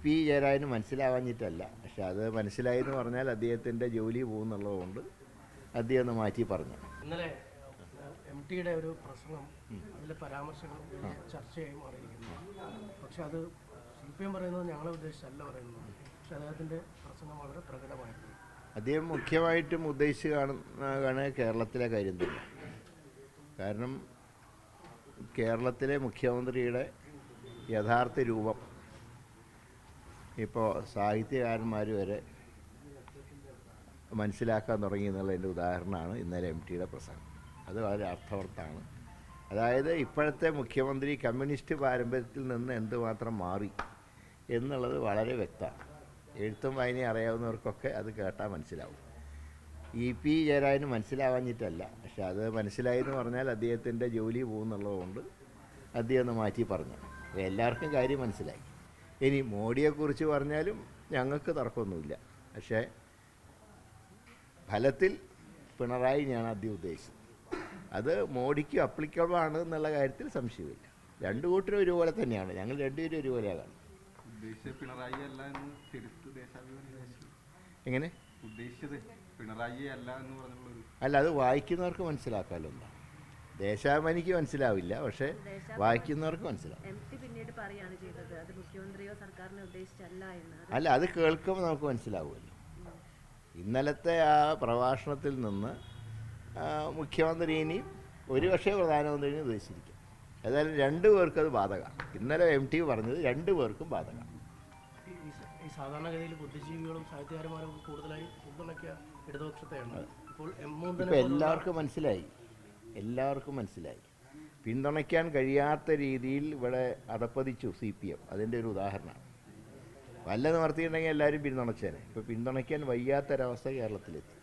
P ജയരാജന് മനസ്സിലാവാഞ്ഞിട്ടല്ല, പക്ഷെ അത് മനസ്സിലായി എന്ന് പറഞ്ഞാൽ അദ്ദേഹത്തിൻ്റെ ജോലി പോകുന്നുള്ളതുകൊണ്ട് അദ്ദേഹം ഒന്ന് മാറ്റി പറഞ്ഞു. ഇന്നലെ MTയുടെ ഒരു പ്രസംഗം, അതിലെ പരാമർശങ്ങൾ വലിയ ചർച്ചയായി മാറിയിരിക്കുന്നു. പക്ഷെ അത് CPM പറയുന്നത് ഞങ്ങളെ ഉദ്ദേശിച്ചല്ല പറയുന്നത്. പക്ഷെ അദ്ദേഹത്തിൻ്റെ പ്രസംഗം വളരെ പ്രകടമായിരുന്നു. അദ്ദേഹം മുഖ്യമായിട്ടും ഉദ്ദേശിച്ച് കാണുന്ന കേരളത്തിലെ കാര്യം തന്നെ. കാരണം കേരളത്തിലെ മുഖ്യമന്ത്രിയുടെ യഥാർത്ഥ രൂപം ഇപ്പോൾ സാഹിത്യകാരന്മാർ വരെ മനസ്സിലാക്കാൻ തുടങ്ങി എന്നുള്ളതിൻ്റെ ഉദാഹരണമാണ് ഇന്നലെ MTയുടെ പ്രസംഗം. അത് വളരെ അർത്ഥവത്താണ്. അതായത് ഇപ്പോഴത്തെ മുഖ്യമന്ത്രി കമ്മ്യൂണിസ്റ്റ് പാരമ്പര്യത്തിൽ നിന്ന് എന്തുമാത്രം മാറി എന്നുള്ളത് വളരെ വ്യക്തമാണ്. എഴുത്തും വായനയും അറിയാവുന്നവർക്കൊക്കെ അത് കേട്ടാൽ മനസ്സിലാവും. പി ജയരാജന് മനസ്സിലാവാഞ്ഞിട്ടല്ല, പക്ഷെ അത് മനസ്സിലായി എന്ന് പറഞ്ഞാൽ അദ്ദേഹത്തിൻ്റെ ജോലി പോകുന്നുള്ളതുകൊണ്ട് അദ്ദേഹം ഒന്ന് മാറ്റി പറഞ്ഞു. എല്ലാവർക്കും കാര്യം മനസ്സിലായി. ഇനി മോഡിയെക്കുറിച്ച് പറഞ്ഞാലും ഞങ്ങൾക്ക് തർക്കമൊന്നുമില്ല, പക്ഷേ ഫലത്തിൽ പിണറായിനെയാണ് ആദ്യം ഉദ്ദേശിച്ചത്. അത് മോഡിക്ക് അപ്ലിക്കബിൾ ആണ് എന്നുള്ള കാര്യത്തിൽ സംശയമില്ല. രണ്ടു കൂട്ടരും ഒരുപോലെ തന്നെയാണ്. ഞങ്ങൾ രണ്ടുപേരും ഒരുപോലെയാണ്. എങ്ങനെ ഉദ്ദേശിച്ചത് പിണറായി അല്ല എന്ന് പറഞ്ഞുള്ളത്? അല്ല, അത് വായിക്കുന്നവർക്ക് മനസ്സിലാക്കാമല്ലോ. എന്താ ദേശാഭിമാനിക്ക് മനസ്സിലാവില്ല, പക്ഷെ വായിക്കുന്നവർക്ക് മനസ്സിലാവും. അല്ല, അത് കേൾക്കുമ്പോൾ നമുക്ക് മനസ്സിലാവുമല്ലോ. ഇന്നലത്തെ ആ പ്രഭാഷണത്തിൽ നിന്ന് മുഖ്യമന്ത്രിനെയും ഒരുപക്ഷെ പ്രധാനമന്ത്രിനെയും ഉദ്ദേശിച്ചിരിക്കും. ഏതായാലും രണ്ടു പേർക്കും അത് ബാധകമാണ്. ഇന്നലെ MT പറഞ്ഞത് രണ്ടു പേർക്കും ബാധകമാണ്. ഈ സാധാരണഗതിയിൽ ബുദ്ധിജീവികളും സാഹിത്യകാരന്മാരും കൂടുതലായി പിന്തുണയ്ക്കുക ഇടതുപക്ഷത്തെയാണ്. ഇപ്പോൾ എല്ലാവർക്കും മനസ്സിലായി, എല്ലാവർക്കും മനസ്സിലായി. പിന്തുണയ്ക്കാൻ കഴിയാത്ത രീതിയിൽ ഇവിടെ അധപ്പതിച്ചു CPM. അതിൻ്റെ ഒരു ഉദാഹരണമാണ്. വല്ല നിവർത്തിയിട്ടുണ്ടെങ്കിൽ എല്ലാവരും പിന്തുണച്ചേനെ. ഇപ്പോൾ പിന്തുണയ്ക്കാൻ വയ്യാത്തൊരവസ്ഥ കേരളത്തിലെത്തി.